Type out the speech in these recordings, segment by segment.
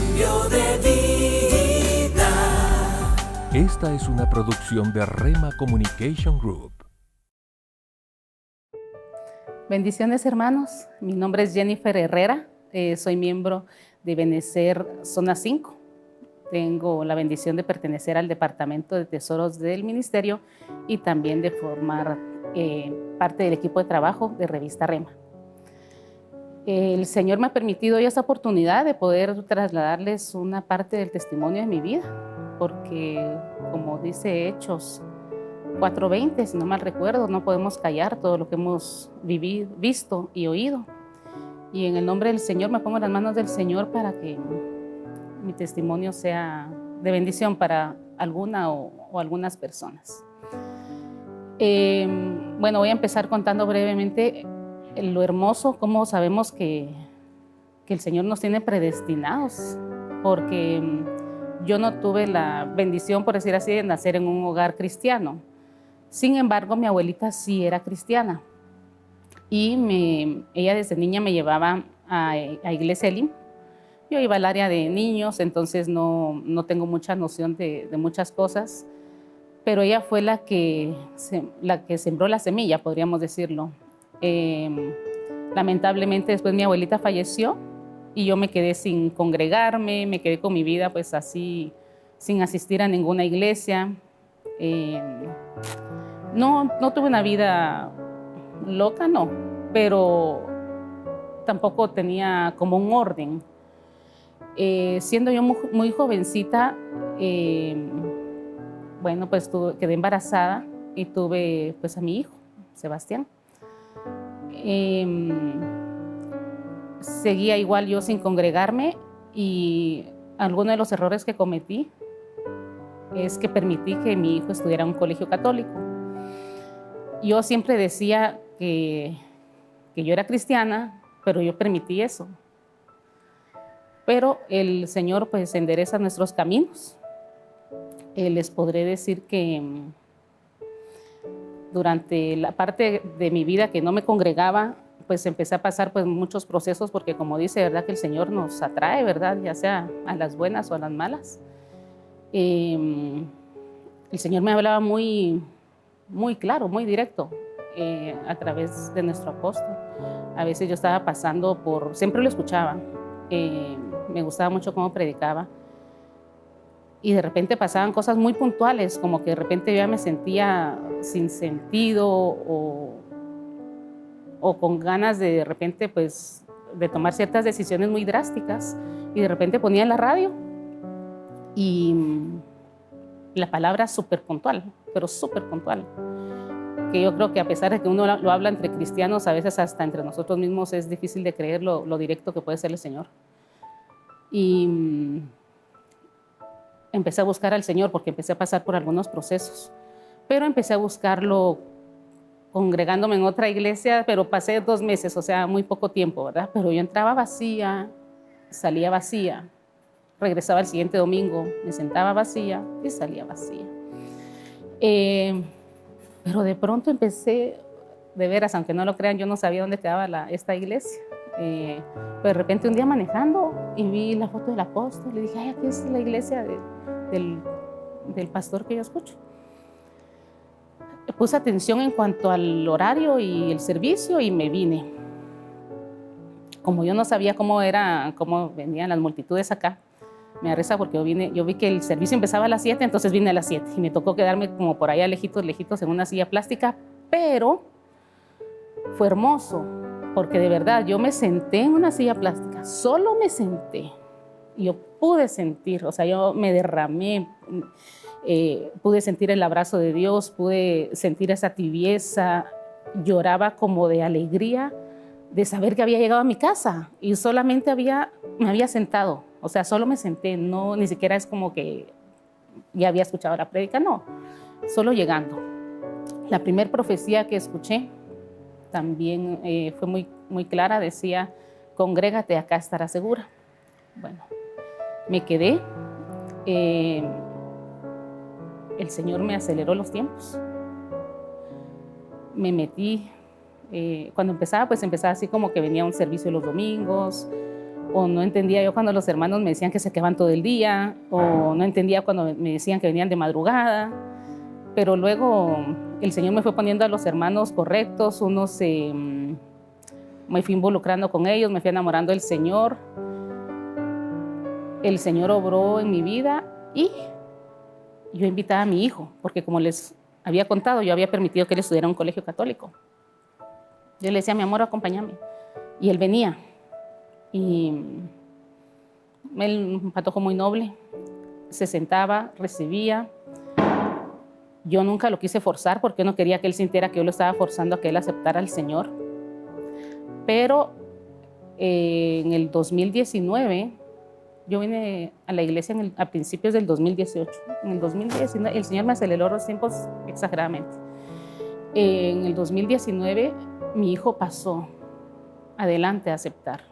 Cambio de vida. Esta es una producción de Rema Communication Group. Bendiciones, hermanos. Mi nombre es Jennifer Herrera. Soy miembro de Benecer Zona 5. Tengo la bendición de pertenecer al Departamento de Tesoros del Ministerio y también de formar parte del equipo de trabajo de Revista Rema. El Señor me ha permitido hoy esta oportunidad de poder trasladarles una parte del testimonio de mi vida, porque como dice Hechos 4:20, si no mal recuerdo, no podemos callar todo lo que hemos vivido, visto y oído. Y en el nombre del Señor me pongo en las manos del Señor para que mi testimonio sea de bendición para alguna o algunas personas. Bueno, voy a empezar contando brevemente lo hermoso, cómo sabemos que el Señor nos tiene predestinados, porque yo no tuve la bendición, por decir así, de nacer en un hogar cristiano. Sin embargo, mi abuelita sí era cristiana y ella desde niña me llevaba a Iglesia Elim. Yo iba al área de niños, entonces no tengo mucha noción de muchas cosas, pero ella fue la que sembró la semilla, podríamos decirlo. Lamentablemente después mi abuelita falleció y yo me quedé sin congregarme, me quedé con mi vida pues así, sin asistir a ninguna iglesia. No tuve una vida loca, no, pero tampoco tenía como un orden. Siendo yo muy jovencita, bueno, pues quedé embarazada y tuve pues a mi hijo, Sebastián. Seguía igual yo sin congregarme y alguno de los errores que cometí es que permití que mi hijo estudiara en un colegio católico. Yo siempre decía que yo era cristiana, pero yo permití eso. Pero el Señor pues endereza nuestros caminos. Les podré decir que durante la parte de mi vida que no me congregaba, pues empecé a pasar pues muchos procesos, porque como dice, ¿verdad?, que el Señor nos atrae, ¿verdad?, ya sea a las buenas o a las malas. El Señor me hablaba muy claro, muy directo, a través de nuestro apóstol. A veces yo estaba pasando siempre lo escuchaba, me gustaba mucho cómo predicaba, y de repente pasaban cosas muy puntuales, como que de repente yo ya me sentía sin sentido o con ganas de repente pues de tomar ciertas decisiones muy drásticas, y de repente ponía en la radio y la palabra súper puntual, pero súper puntual, que yo creo que a pesar de que uno lo habla entre cristianos, a veces hasta entre nosotros mismos es difícil de creer lo directo que puede ser el Señor. Y empecé a buscar al Señor porque empecé a pasar por algunos procesos, pero empecé a buscarlo congregándome en otra iglesia, pero pasé 2 meses, o sea, muy poco tiempo, ¿verdad? Pero yo entraba vacía, salía vacía, regresaba el siguiente domingo, me sentaba vacía y salía vacía. Pero de pronto empecé, de veras, aunque no lo crean, yo no sabía dónde quedaba esta iglesia. Pero de repente un día manejando y vi la foto del apóstol y dije, ay, aquí es la iglesia del pastor que yo escucho. Puse atención en cuanto al horario y el servicio y me vine. Como yo no sabía cómo venían las multitudes acá, me da risa porque yo vi que el servicio empezaba a las 7, entonces vine a las 7 y me tocó quedarme como por allá lejitos en una silla plástica, pero fue hermoso porque de verdad yo me senté en una silla plástica, solo me senté y yo pude sentir, o sea, yo me derramé, pude sentir el abrazo de Dios, pude sentir esa tibieza, lloraba como de alegría de saber que había llegado a mi casa y solamente me había sentado, o sea, solo me senté, no, ni siquiera es como que ya había escuchado la prédica, no, solo llegando. La primera profecía que escuché también fue muy clara, decía, congrégate, acá estarás segura. Bueno, me quedé, el Señor me aceleró los tiempos, me metí, cuando empezaba, pues empezaba así como que venía un servicio los domingos, o no entendía yo cuando los hermanos me decían que se quedaban todo el día, o no entendía cuando me decían que venían de madrugada. Pero luego el Señor me fue poniendo a los hermanos correctos, me fui involucrando con ellos, me fui enamorando del Señor. El Señor obró en mi vida y yo invitaba a mi hijo, porque como les había contado, yo había permitido que él estudiara en un colegio católico. Yo le decía, mi amor, acompáñame. Y él venía. Y él, un patojo muy noble, se sentaba, recibía. Yo nunca lo quise forzar porque no quería que él sintiera que yo lo estaba forzando a que él aceptara al Señor. Pero en el 2019, yo vine a la iglesia a principios del 2018. En el 2019, el Señor me aceleró los tiempos exageradamente. En el 2019, mi hijo pasó adelante a aceptar.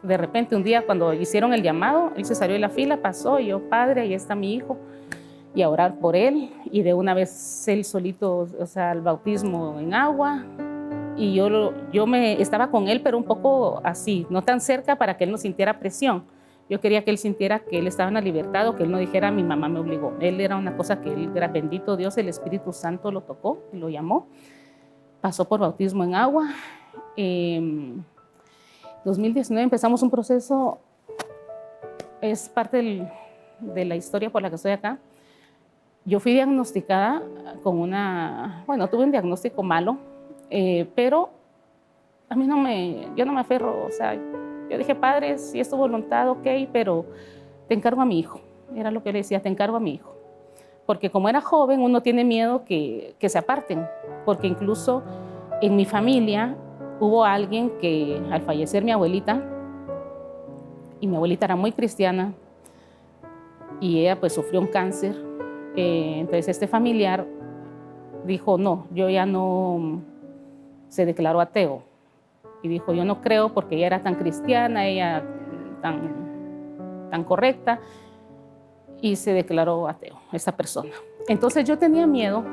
De repente, un día cuando hicieron el llamado, él se salió de la fila, pasó, y yo, padre, ahí está mi hijo, y a orar por él. Y de una vez él solito, o sea, el bautismo en agua. Y yo estaba con él, pero un poco así, no tan cerca para que él no sintiera presión. Yo quería que él sintiera que él estaba en la libertad, o que él no dijera, mi mamá me obligó. Él era una cosa que él era bendito Dios, el Espíritu Santo lo tocó y lo llamó. Pasó por bautismo en agua. 2019 empezamos un proceso, es parte de la historia por la que estoy acá. Yo fui diagnosticada con tuve un diagnóstico malo, pero a mí yo no me aferro, o sea, yo dije, padre, si es tu voluntad, ok, pero te encargo a mi hijo. Era lo que le decía, te encargo a mi hijo. Porque como era joven, uno tiene miedo que se aparten, porque incluso en mi familia hubo alguien que al fallecer mi abuelita, y mi abuelita era muy cristiana, y ella pues sufrió un cáncer, entonces este familiar dijo, no, yo ya no, se declaró ateo. Y dijo, yo no creo porque ella era tan cristiana, ella tan correcta, y se declaró ateo, esta persona. Entonces yo tenía miedo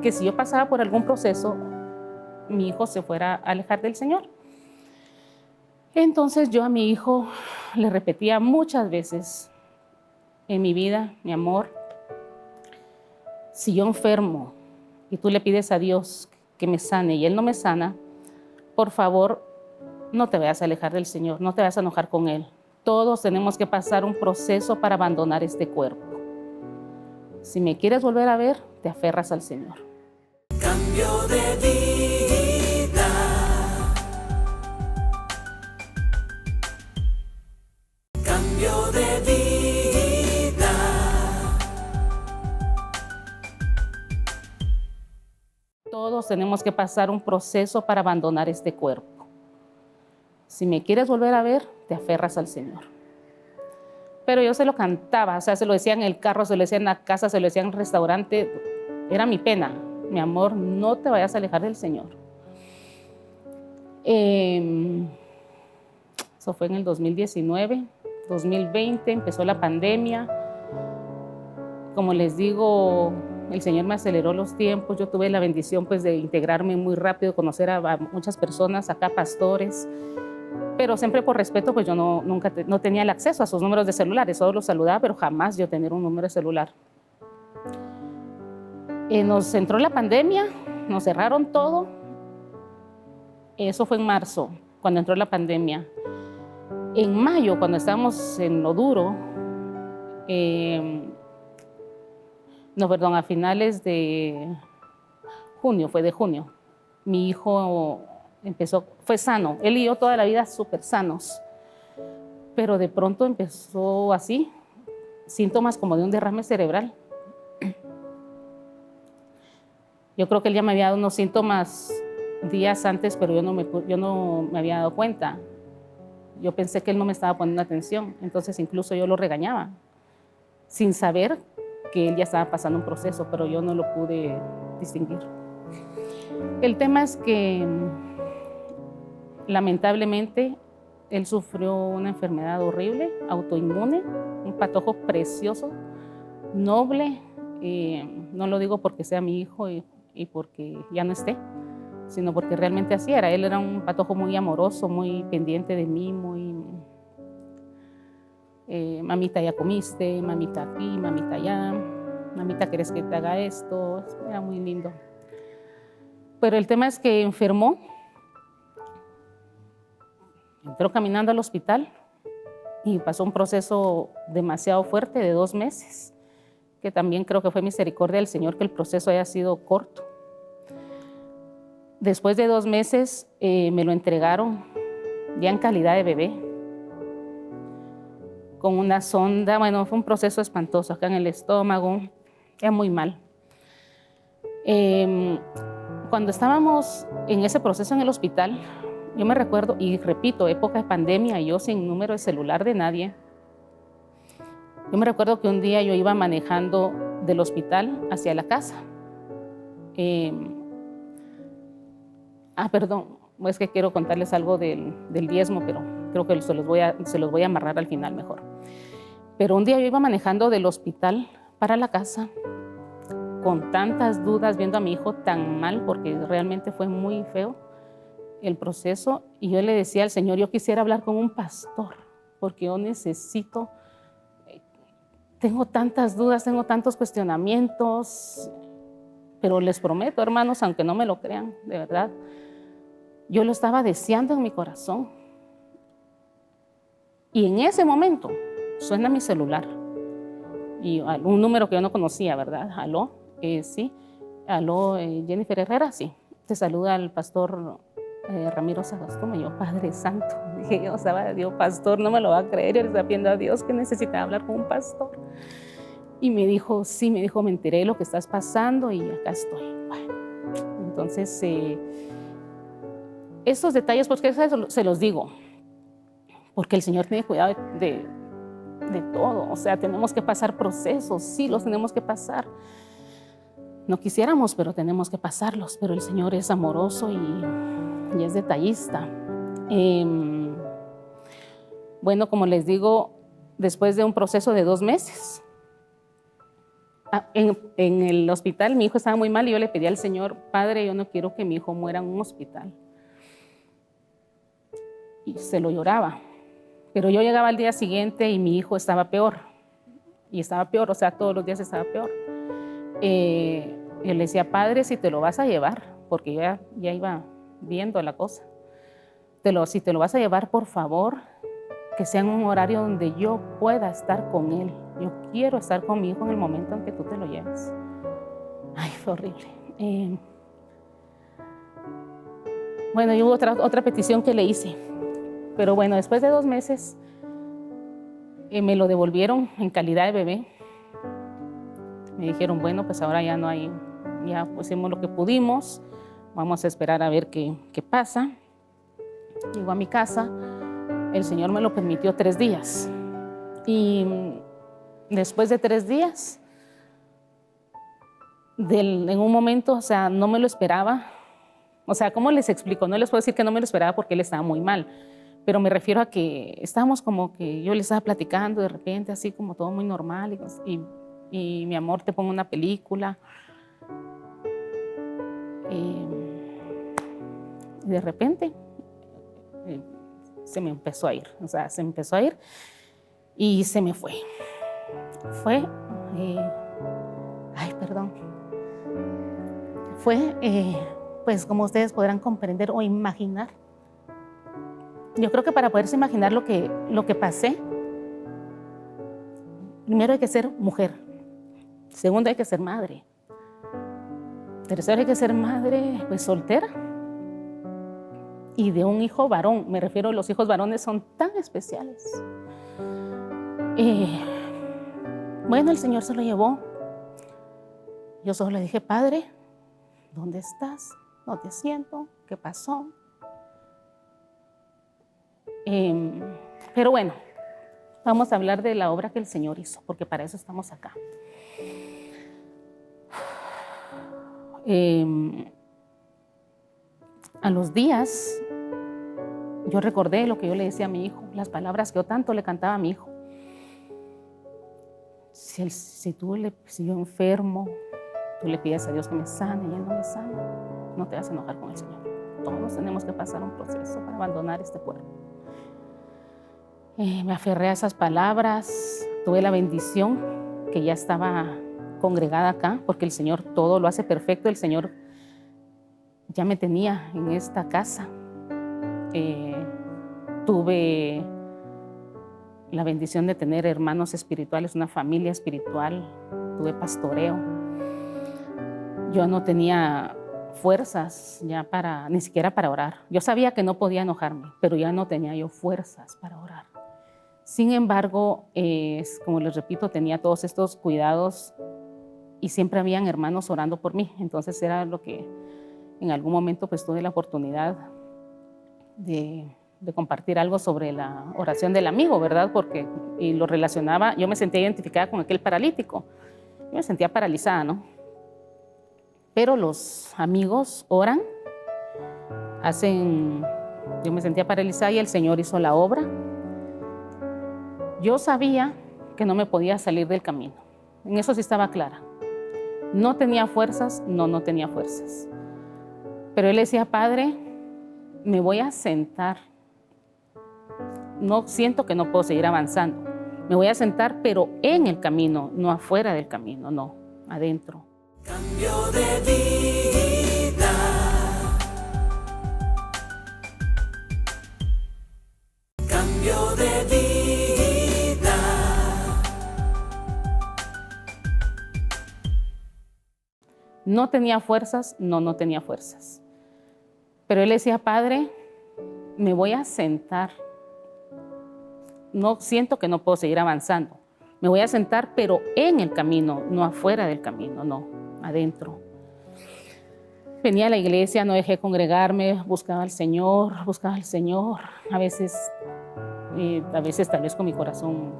que si yo pasaba por algún proceso, mi hijo se fuera a alejar del Señor. Entonces yo a mi hijo le repetía muchas veces en mi vida, mi amor, si yo enfermo y tú le pides a Dios que me sane y Él no me sana, por favor, no te vayas a alejar del Señor, no te vayas a enojar con Él. Todos tenemos que pasar un proceso para abandonar este cuerpo. Si me quieres volver a ver, te aferras al Señor. Cambio de vida. Cambio de vida. Todos tenemos que pasar un proceso para abandonar este cuerpo. Si me quieres volver a ver, te aferras al Señor. Pero yo se lo cantaba, o sea, se lo decía en el carro, se lo decía en la casa, se lo decía en el restaurante. Era mi pena. Mi amor, no te vayas a alejar del Señor. Eso fue en el 2019. 2020 empezó la pandemia. Como les digo, el Señor me aceleró los tiempos. Yo tuve la bendición pues, de integrarme muy rápido, conocer a muchas personas, acá pastores. Pero siempre por respeto, pues yo nunca tenía el acceso a sus números de celulares. Solo los saludaba, pero jamás yo tener un número de celular. Nos entró la pandemia, nos cerraron todo. Eso fue en marzo, cuando entró la pandemia. En mayo, cuando estábamos en lo duro, a finales de junio, mi hijo fue sano. Él y yo toda la vida súper sanos. Pero de pronto empezó así, síntomas como de un derrame cerebral. Yo creo que él ya me había dado unos síntomas días antes, pero yo no me había dado cuenta. Yo pensé que él no me estaba poniendo atención, entonces incluso yo lo regañaba, sin saber que él ya estaba pasando un proceso, pero yo no lo pude distinguir. El tema es que, lamentablemente, él sufrió una enfermedad horrible, autoinmune, un patojo precioso, noble. No lo digo porque sea mi hijo y porque ya no esté, sino porque realmente así era. Él era un patojo muy amoroso, muy pendiente de mí, mamita, ya comiste, mamita aquí, mamita allá, mamita, ¿quieres que te haga esto? Era muy lindo. Pero el tema es que enfermó, entró caminando al hospital y pasó un proceso demasiado fuerte de 2 meses, que también creo que fue misericordia del Señor que el proceso haya sido corto. Después de 2 meses me lo entregaron ya en calidad de bebé, con una sonda. Bueno, fue un proceso espantoso acá en el estómago, ya muy mal. Cuando estábamos en ese proceso en el hospital, yo me recuerdo, y repito, época de pandemia, yo sin número de celular de nadie. Yo me recuerdo que un día yo iba manejando del hospital hacia la casa. Perdón, es que quiero contarles algo del diezmo, pero creo que se los voy a amarrar al final mejor. Pero un día yo iba manejando del hospital para la casa con tantas dudas, viendo a mi hijo tan mal, porque realmente fue muy feo el proceso, y yo le decía al Señor, yo quisiera hablar con un pastor, porque yo necesito, tengo tantas dudas, tengo tantos cuestionamientos, pero les prometo, hermanos, aunque no me lo crean, de verdad, yo lo estaba deseando en mi corazón. Y en ese momento suena mi celular, y un número que yo no conocía, ¿verdad? Aló, sí, aló, Jennifer Herrera, sí, te saluda el pastor Ramiro Sagastuma. Y yo, Padre Santo, dije yo, estaba, Dios, pastor, no me lo va a creer, yo le estaba pidiendo a Dios que necesitaba hablar con un pastor. Y me dijo, sí, me dijo, me enteré de lo que estás pasando y acá estoy. Bueno, entonces, estos detalles, porque se los digo, porque el Señor tiene cuidado de todo. O sea, tenemos que pasar procesos, sí, los tenemos que pasar. No quisiéramos, pero tenemos que pasarlos. Pero el Señor es amoroso y es detallista. Bueno, como les digo, después de un proceso de 2 meses, en el hospital mi hijo estaba muy mal y yo le pedí al Señor, Padre, yo no quiero que mi hijo muera en un hospital. Y se lo lloraba. Pero yo llegaba al día siguiente y mi hijo estaba peor. Y estaba peor, o sea, todos los días estaba peor. Yo le decía, Padre, si te lo vas a llevar, porque yo ya iba viendo la cosa, si te lo vas a llevar, por favor, que sea en un horario donde yo pueda estar con él. Yo quiero estar con mi hijo en el momento en que tú te lo lleves. Ay, fue horrible. Bueno, y hubo otra petición que le hice. Pero bueno, después de 2 meses me lo devolvieron en calidad de bebé. Me dijeron, bueno, pues ahora ya no hay, ya pusimos lo que pudimos, vamos a esperar a ver qué pasa. Llego a mi casa, el Señor me lo permitió 3 días. Y después de 3 días, en un momento, o sea, no me lo esperaba. O sea, ¿cómo les explico? No les puedo decir que no me lo esperaba porque él estaba muy mal. Pero me refiero a que estábamos como que yo le estaba platicando de repente, así como todo muy normal, y mi amor, te pongo una película. Y de repente se me empezó a ir, o sea, se empezó a ir y se me fue. Pues como ustedes podrán comprender o imaginar, yo creo que para poderse imaginar lo que pasé, primero hay que ser mujer, segundo hay que ser madre, tercero hay que ser madre pues soltera y de un hijo varón. Me refiero a los hijos varones, son tan especiales. Bueno, el Señor se lo llevó. Yo solo le dije, Padre, ¿dónde estás? No te siento. ¿Qué pasó? Pero bueno, vamos a hablar de la obra que el Señor hizo, porque para eso estamos acá. A los días, yo recordé lo que yo le decía a mi hijo, las palabras que yo tanto le cantaba a mi hijo. Si yo enfermo, tú le pides a Dios que me sane y Él no me sana, no te vas a enojar con el Señor. Todos tenemos que pasar un proceso para abandonar este cuerpo. Me aferré a esas palabras, tuve la bendición que ya estaba congregada acá, porque el Señor todo lo hace perfecto. El Señor ya me tenía en esta casa. Tuve la bendición de tener hermanos espirituales, una familia espiritual, tuve pastoreo. Yo no tenía fuerzas ya ni siquiera para orar. Yo sabía que no podía enojarme, pero ya no tenía yo fuerzas para orar. Sin embargo, como les repito, tenía todos estos cuidados y siempre habían hermanos orando por mí. Entonces era lo que en algún momento pues tuve la oportunidad de compartir algo sobre la oración del amigo, ¿verdad? Y lo relacionaba, yo me sentía identificada con aquel paralítico. Yo me sentía paralizada, ¿no? Pero los amigos oran, yo me sentía paralizada y el Señor hizo la obra. Yo sabía que no me podía salir del camino. En eso sí estaba clara. No tenía fuerzas, no tenía fuerzas. Pero él decía, Padre, me voy a sentar. No siento que no puedo seguir avanzando. Me voy a sentar, pero en el camino, no afuera del camino, no, adentro. Cambio de vida. Cambio de vida. No tenía fuerzas, no tenía fuerzas. Pero él decía, Padre, me voy a sentar. No siento que no puedo seguir avanzando. Me voy a sentar, pero en el camino, no afuera del camino, no, adentro. Venía a la iglesia, no dejé congregarme, buscaba al Señor. A veces tal vez con mi corazón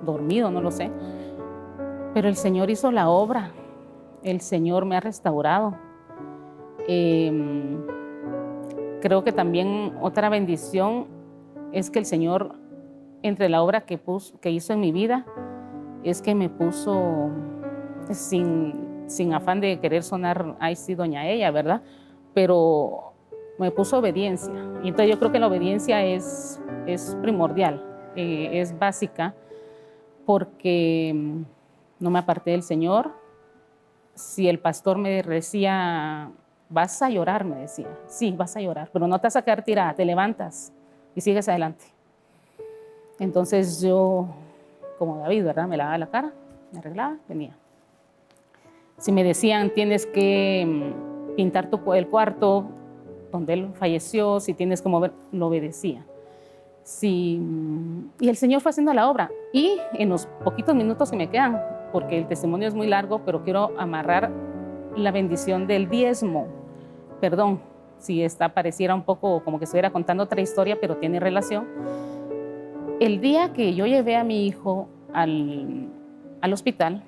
dormido, no lo sé. Pero el Señor hizo la obra. El Señor me ha restaurado. Creo que también otra bendición es que el Señor, entre la obra que hizo en mi vida, es que me puso, sin afán de querer sonar, ay sí, doña ella, ¿verdad? Pero me puso obediencia. Y entonces yo creo que la obediencia es primordial, es básica, porque no me aparté del Señor. Si el pastor me decía, vas a llorar, me decía, sí, vas a llorar, pero no te vas a quedar tirada, te levantas y sigues adelante. Entonces yo, como David, ¿verdad? Me lavaba la cara, me arreglaba, venía. Si me decían, tienes que pintar el cuarto donde él falleció, si tienes que mover, lo obedecía. Y el Señor fue haciendo la obra. Y en los poquitos minutos que me quedan, porque el testimonio es muy largo, pero quiero amarrar la bendición del diezmo. Perdón, si pareciera un poco como que estuviera contando otra historia, pero tiene relación. El día que yo llevé a mi hijo al hospital,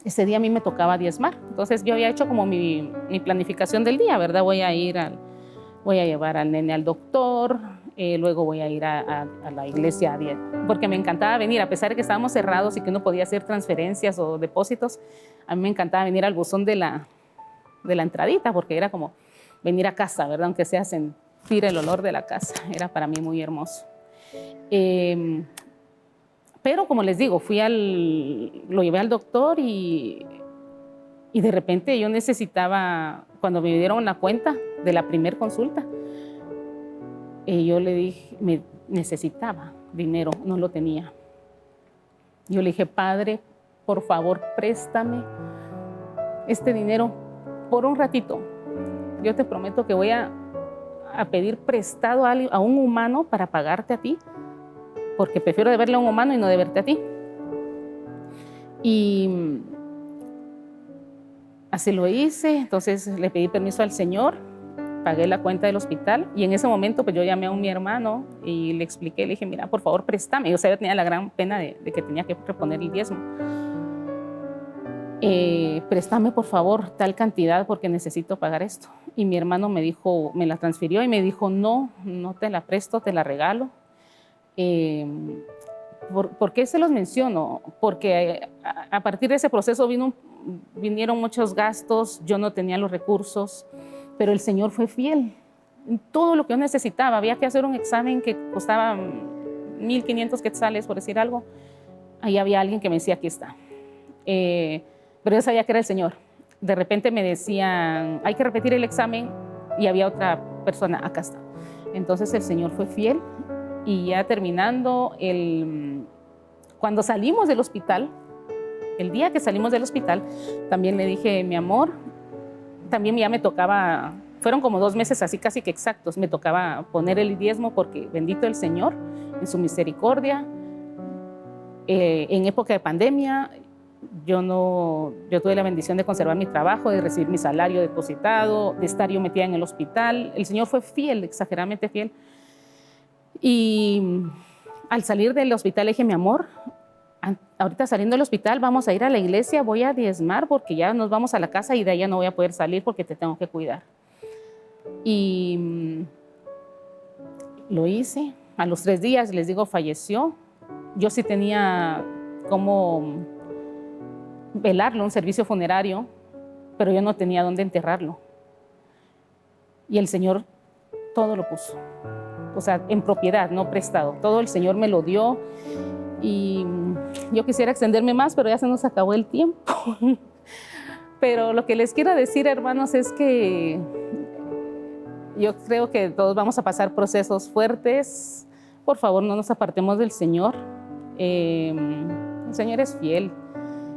ese día a mí me tocaba diezmar. Entonces yo había hecho como mi planificación del día, ¿verdad? Voy a llevar al nene al doctor, luego voy a ir a la iglesia, porque me encantaba venir, a pesar de que estábamos cerrados y que no podía hacer transferencias o depósitos, a mí me encantaba venir al buzón de la entradita, porque era como venir a casa, ¿verdad? Aunque sea sentir el olor de la casa, era para mí muy hermoso. Pero como les digo, lo llevé al doctor y de repente yo necesitaba, cuando me dieron la cuenta de la primer consulta, yo le dije, necesitaba dinero, no lo tenía. Yo le dije, Padre, por favor, préstame este dinero por un ratito. Yo te prometo que voy a pedir prestado a un humano para pagarte a ti, porque prefiero deberle a un humano y no deberte a ti. Y así lo hice. Entonces le pedí permiso al Señor, pagué la cuenta del hospital y en ese momento pues yo llamé a mi hermano y le expliqué, le dije, mira, por favor, préstame. Yo tenía la gran pena de que tenía que reponer el diezmo. Préstame por favor tal cantidad porque necesito pagar esto. Y mi hermano me la transfirió y me dijo, no te la presto, te la regalo. ¿Por qué se los menciono? Porque a partir de ese proceso vinieron muchos gastos, yo no tenía los recursos, pero el Señor fue fiel. En todo lo que yo necesitaba, había que hacer un examen que costaba 1,500 quetzales, por decir algo. Ahí había alguien que me decía, aquí está. Pero yo sabía que era el Señor. De repente me decían, hay que repetir el examen, y había otra persona, acá está. Entonces el Señor fue fiel, y ya terminando, cuando salimos del hospital, el día que salimos del hospital, también le dije, mi amor, también ya me tocaba, fueron como 2 meses así casi que exactos, me tocaba poner el diezmo porque bendito el Señor en su misericordia. En época de pandemia, yo tuve la bendición de conservar mi trabajo, de recibir mi salario depositado, de estar yo metida en el hospital. El Señor fue fiel, exageradamente fiel. Y al salir del hospital le dije, mi amor, ahorita saliendo del hospital vamos a ir a la iglesia, voy a diezmar porque ya nos vamos a la casa y de allá no voy a poder salir porque te tengo que cuidar. Y lo hice. A los 3 días, les digo, falleció. Yo sí tenía como velarlo, un servicio funerario, pero yo no tenía dónde enterrarlo. Y el Señor todo lo puso, o sea, en propiedad, no prestado. Todo el Señor me lo dio. Y yo quisiera extenderme más, pero ya se nos acabó el tiempo. Pero lo que les quiero decir, hermanos, es que yo creo que todos vamos a pasar procesos fuertes. Por favor, no nos apartemos del Señor. El Señor es fiel.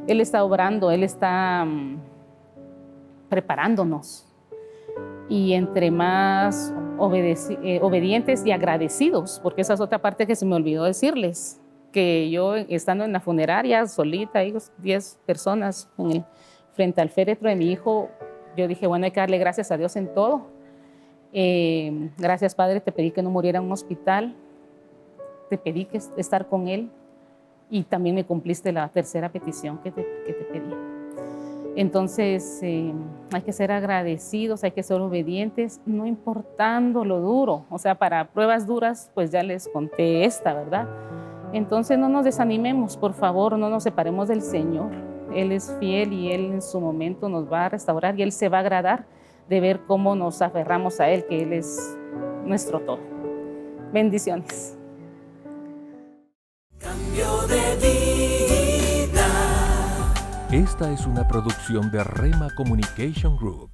Él está obrando, Él está preparándonos. Y entre más obedientes y agradecidos, porque esa es otra parte que se me olvidó decirles, que yo estando en la funeraria solita, 10 personas frente al féretro de mi hijo, yo dije, bueno, hay que darle gracias a Dios en todo. Gracias, Padre, te pedí que no muriera en un hospital, te pedí que estar con Él, y también me cumpliste la tercera petición que te pedí. Entonces, hay que ser agradecidos, hay que ser obedientes, no importando lo duro. O sea, para pruebas duras, pues ya les conté esta, ¿verdad? Entonces no nos desanimemos, por favor, no nos separemos del Señor. Él es fiel y Él en su momento nos va a restaurar y Él se va a agradar de ver cómo nos aferramos a Él, que Él es nuestro todo. Bendiciones. Cambio de vida. Esta es una producción de Rema Communication Group.